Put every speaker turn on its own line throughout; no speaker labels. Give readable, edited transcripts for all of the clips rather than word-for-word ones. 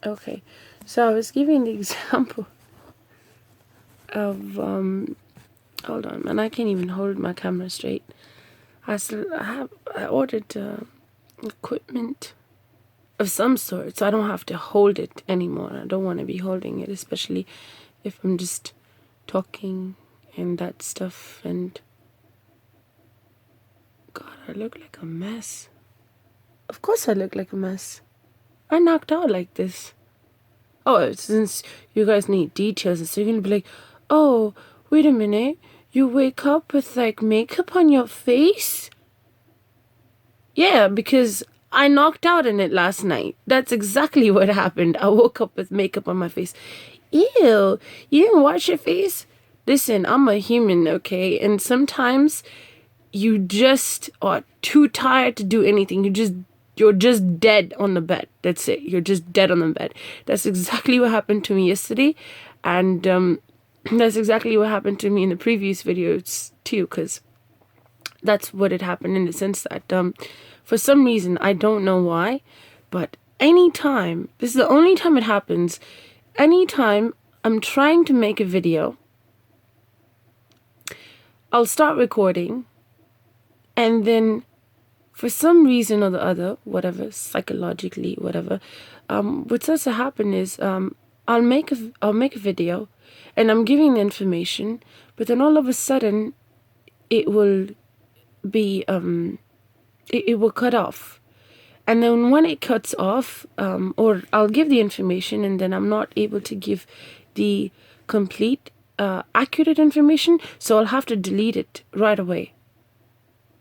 Okay, so I was giving the example of hold on, man, I can't even hold my camera straight. I ordered equipment of some sort, so I don't have to hold it anymore. I don't want to be holding it, especially if I'm just talking and that stuff. And God, I look like a mess. Of course I look like a mess. I knocked out like this. Oh, since you guys need details, so you're gonna be like, oh, wait a minute, you wake up with like makeup on your face? Yeah, because I knocked out in it last night. That's exactly what happened. I woke up with makeup on my face. Ew, you didn't wash your face? Listen, I'm a human, okay? And sometimes you just are too tired to do anything. You're just dead on the bed. That's it. You're just dead on the bed. That's exactly what happened to me yesterday. And that's exactly what happened to me in the previous videos too, because that's what had happened in the sense that for some reason, I don't know why, but anytime, this is the only time it happens, anytime I'm trying to make a video, I'll start recording, and then for some reason or the other, whatever, psychologically, whatever, what starts to happen is I'll make a video, and I'm giving the information, but then all of a sudden, it will be it will cut off. And then when it cuts off, or I'll give the information and then I'm not able to give the complete, accurate information, so I'll have to delete it right away.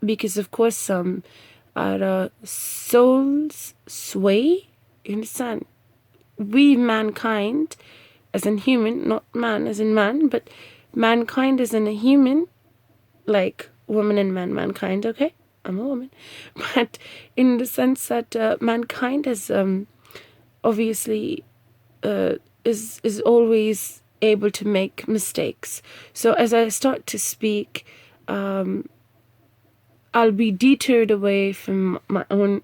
Because, of course, our souls sway, you understand? We, mankind, as in human, not man as in man, but mankind as in a human, like woman and man, mankind, okay? I'm a woman. But in the sense that mankind is obviously is always able to make mistakes. So as I start to speak, I'll be deterred away from my own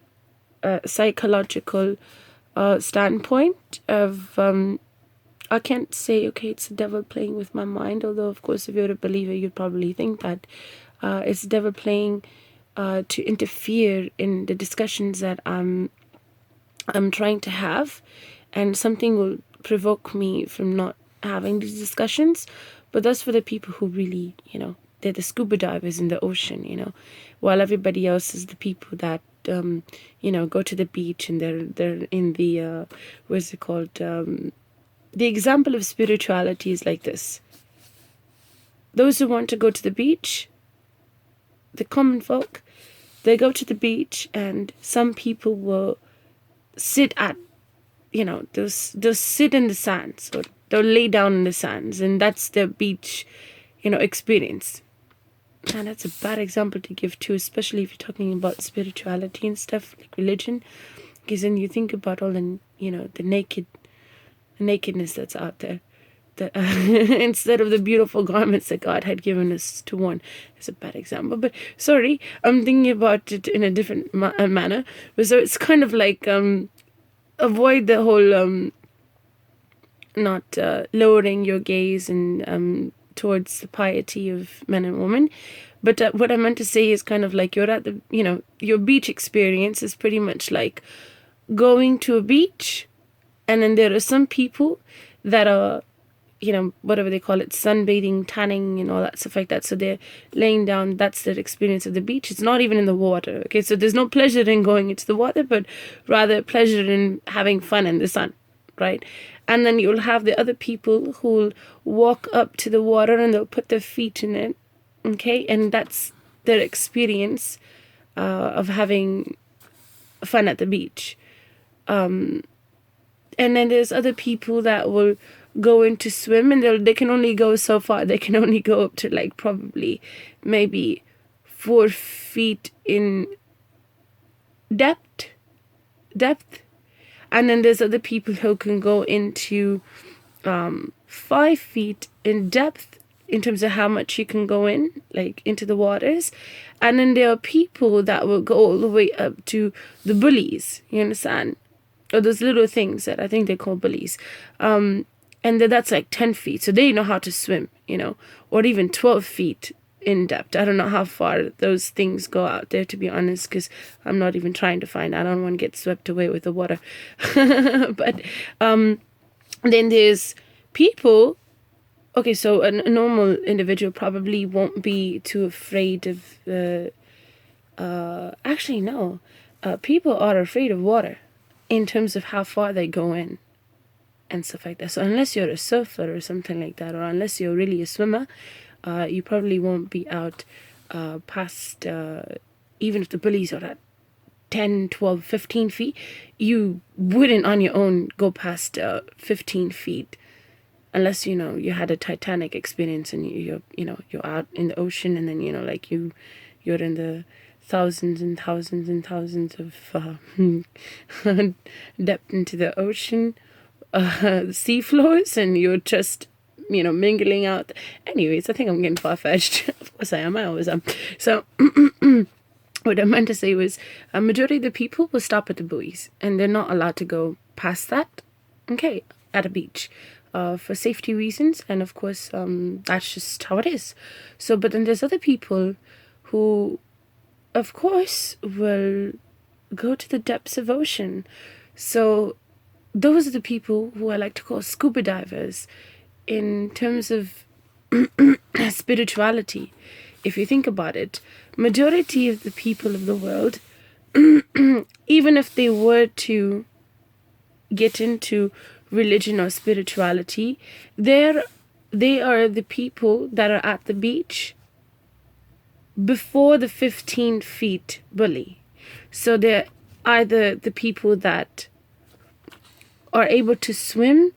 psychological standpoint of I can't say, okay, it's the devil playing with my mind, although of course if you're a believer you'd probably think that it's the devil playing to interfere in the discussions that I'm trying to have, and something will provoke me from not having these discussions. But that's for the people who really, they're the scuba divers in the ocean, while everybody else is the people that go to the beach and they're in the what's it called? The example of spirituality is like this: those who want to go to the beach, the common folk, they go to the beach, and some people will sit at, they'll sit in the sands, or they'll lay down in the sands, and that's their beach, experience. And that's a bad example to give too, especially if you're talking about spirituality and stuff, like religion, because then you think about all the, the nakedness that's out there. Instead of the beautiful garments that God had given us to wear. It's a bad example, but sorry, I'm thinking about it in a different manner. So it's kind of like avoid the whole not lowering your gaze and towards the piety of men and women. But what I meant to say is kind of like you're at the, your beach experience is pretty much like going to a beach, and then there are some people that are, whatever they call it, sunbathing, tanning, and all that stuff like that. So they're laying down, that's their experience of the beach. It's not even in the water, okay? So there's no pleasure in going into the water, but rather pleasure in having fun in the sun, right? And then you'll have the other people who'll walk up to the water and they'll put their feet in it, okay? And that's their experience of having fun at the beach. And then there's other people that will go in to swim, and they can only go so far. They can only go up to like probably maybe 4 feet in depth. And then there's other people who can go into 5 feet in depth in terms of how much you can go in, like into the waters. And then there are people that will go all the way up to the bullies, you understand? or those little things that I think they call bullies. And that's like 10 feet. So they know how to swim, or even 12 feet in depth. I don't know how far those things go out there, to be honest, because I'm not even trying to find. I don't want to get swept away with the water. But then there's people. Okay, so a normal individual probably won't be too afraid of actually, no. People are afraid of water in terms of how far they go in and stuff like that. So unless you're a surfer or something like that, or unless you're really a swimmer, you probably won't be out past, even if the bullies are at 10, 12, 15 feet, you wouldn't on your own go past 15 feet. Unless, you had a Titanic experience and you're out in the ocean, and then, you're in the thousands and thousands and thousands of depth into the ocean, sea floors, and you're just, mingling out. Anyways, I think I'm getting far-fetched. Of course I am. I always am. So what I meant to say was a majority of the people will stop at the buoys, and they're not allowed to go past that, okay, at a beach. For safety reasons, and of course that's just how it is. So, but then there's other people who, of course, will go to the depths of ocean. So those are the people who I like to call scuba divers in terms of spirituality. If you think about it, majority of the people of the world, even if they were to get into religion or spirituality, they are the people that are at the beach before the 15 feet bully. So they're either the people that are able to swim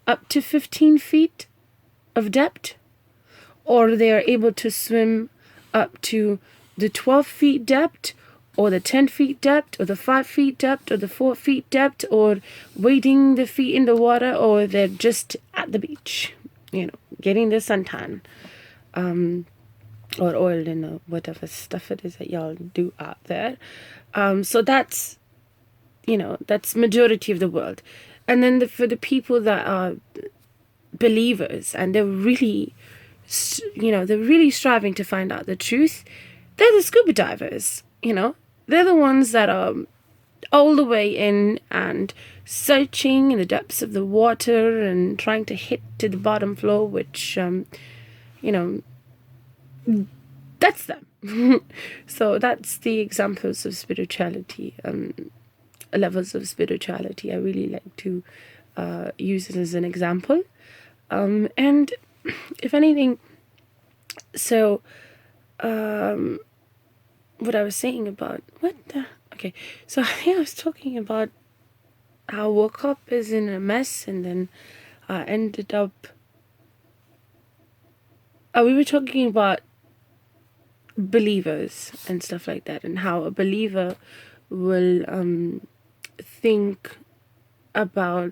up to 15 feet of depth, or they are able to swim up to the 12 feet depth, or the 10 feet depth, or the 5 feet depth, or the 4 feet depth, or wading the feet in the water, or they're just at the beach, getting the suntan, or oiled in the whatever stuff it is that y'all do out there. So that's, that's majority of the world. And then for the people that are believers, and they're really, they're really striving to find out the truth, they're the scuba divers, They're the ones that are all the way in and searching in the depths of the water and trying to hit to the bottom floor, which, that's them. So that's the examples of spirituality, levels of spirituality. I really like to use it as an example. And if anything, so what I was saying about okay, so I think I was talking about how I woke up is in a mess, and then I ended up we were talking about believers and stuff like that, and how a believer will think about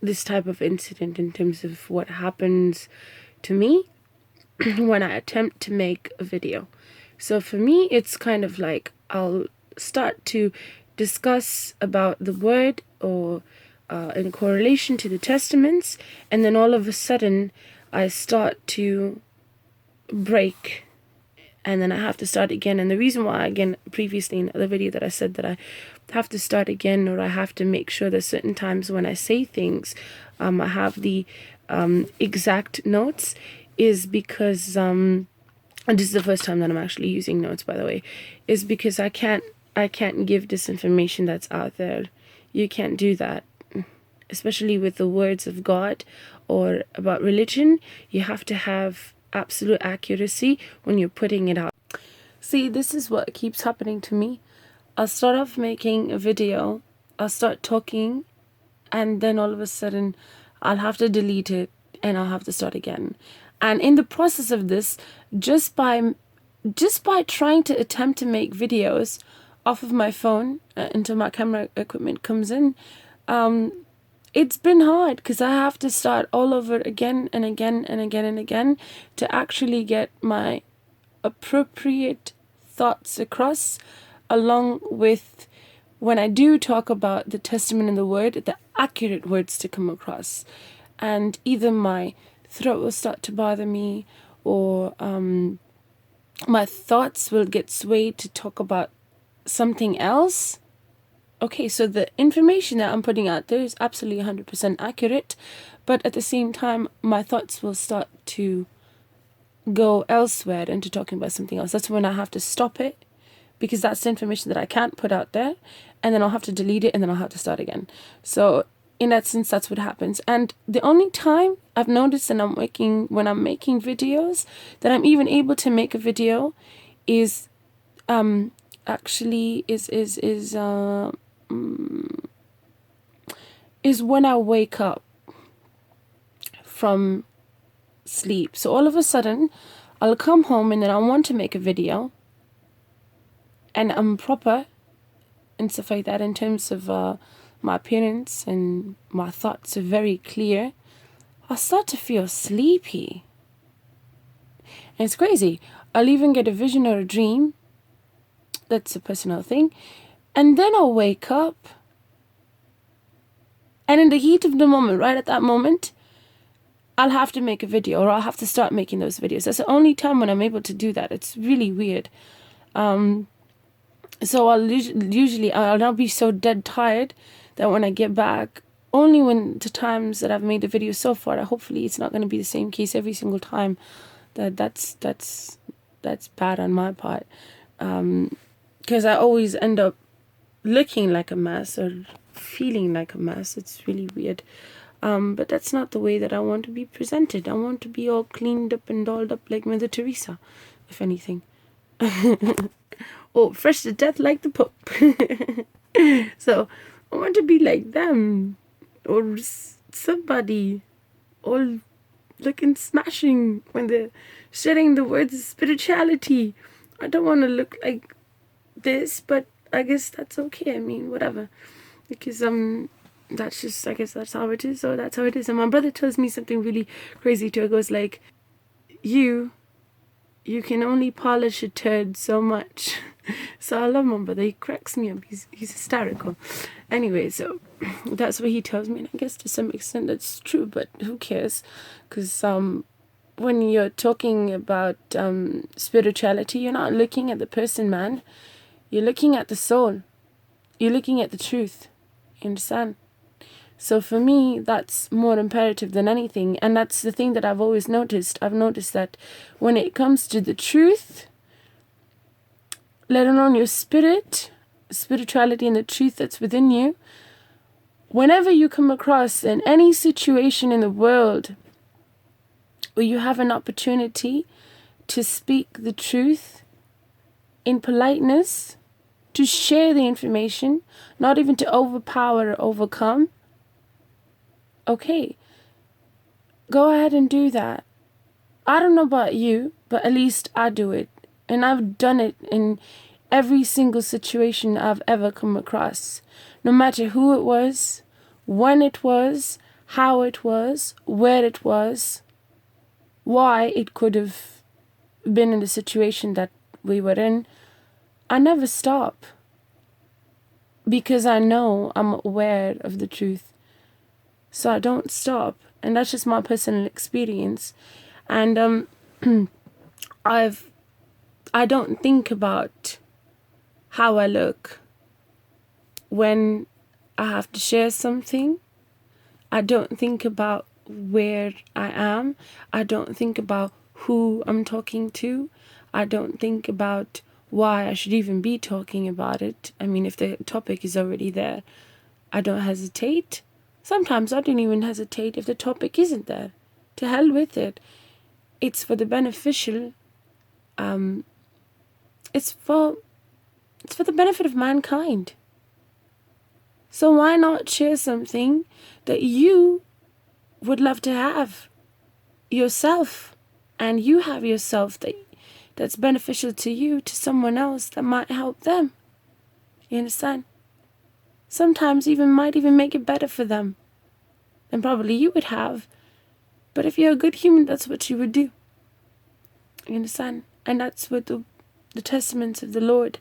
this type of incident in terms of what happens to me when I attempt to make a video. So for me, it's kind of like I'll start to discuss about the word, or in correlation to the testaments, and then all of a sudden I start to break, and then I have to start again. And the reason why, again, previously in the other video that I said that I have to start again, or I have to make sure that certain times when I say things, I have the exact notes, is because, and this is the first time that I'm actually using notes, by the way, is because I can't give this information that's out there. You can't do that, especially with the words of God or about religion. You have to have absolute accuracy when you're putting it out. See, this is what keeps happening to me. I'll start off making a video, I'll start talking, and then all of a sudden I'll have to delete it and I'll have to start again. And in the process of this, just by trying to attempt to make videos off of my phone until my camera equipment comes in, it's been hard, because I have to start all over again and again and again and again to actually get my appropriate thoughts across, along with when I do talk about the testament and the word, the accurate words to come across. And either my throat will start to bother me, or my thoughts will get swayed to talk about something else. Okay, so the information that I'm putting out there is absolutely 100% accurate, but at the same time, my thoughts will start to go elsewhere into talking about something else. That's when I have to stop it, because that's the information that I can't put out there, and then I'll have to delete it, and then I'll have to start again. So in that sense, that's what happens. And the only time I've noticed when I'm making videos that I'm even able to make a video is when I wake up from sleep. So all of a sudden, I'll come home and then I want to make a video, and I'm proper and stuff like that in terms of my appearance, and my thoughts are very clear. I'll start to feel sleepy. And it's crazy. I'll even get a vision or a dream. That's a personal thing. And then I'll wake up. And in the heat of the moment, right at that moment, I'll have to make a video, or I'll have to start making those videos. That's the only time when I'm able to do that. It's really weird. So I'll usually not be so dead tired that when I get back, only when the times that I've made the video so far, hopefully it's not going to be the same case every single time. That's bad on my part, because I always end up looking like a mess or feeling like a mess. It's really weird. But that's not the way that I want to be presented. I want to be all cleaned up and dolled up like Mother Teresa, if anything. Or fresh to death like the Pope. So I want to be like them, or somebody, all looking smashing when they're sharing the words of spirituality. I don't want to look like this, but I guess that's okay. I mean, whatever, because that's just, I guess that's how it is. So that's how it is. And my brother tells me something really crazy too. It goes like, you can only polish a turd so much. So I love my brother. He cracks me up. He's hysterical. Anyway, so that's what he tells me. And I guess to some extent that's true, but who cares? Because when you're talking about spirituality, you're not looking at the person, man. You're looking at the soul. You're looking at the truth. You understand? So for me, that's more imperative than anything. And that's the thing that I've always noticed. I've noticed that when it comes to the truth, let alone your spirituality and the truth that's within you, whenever you come across in any situation in the world where you have an opportunity to speak the truth in politeness, to share the information, not even to overpower or overcome, okay, go ahead and do that. I don't know about you, but at least I do it. And I've done it in every single situation I've ever come across. No matter who it was, when it was, how it was, where it was, why it could have been in the situation that we were in, I never stop. Because I know I'm aware of the truth. So I don't stop. And that's just my personal experience. And I don't think about how I look when I have to share something. I don't think about where I am. I don't think about who I'm talking to. I don't think about why I should even be talking about it. I mean, if the topic is already there, I don't hesitate. Sometimes I don't even hesitate if the topic isn't there. To hell with it. It's for the beneficial. It's for the benefit of mankind. So why not share something that you would love to have yourself, and you have yourself that's beneficial to you, to someone else that might help them. You understand? Sometimes might even make it better for them than probably you would have. But if you're a good human, that's what you would do. You understand? And that's what the the testaments of the Lord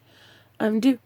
do.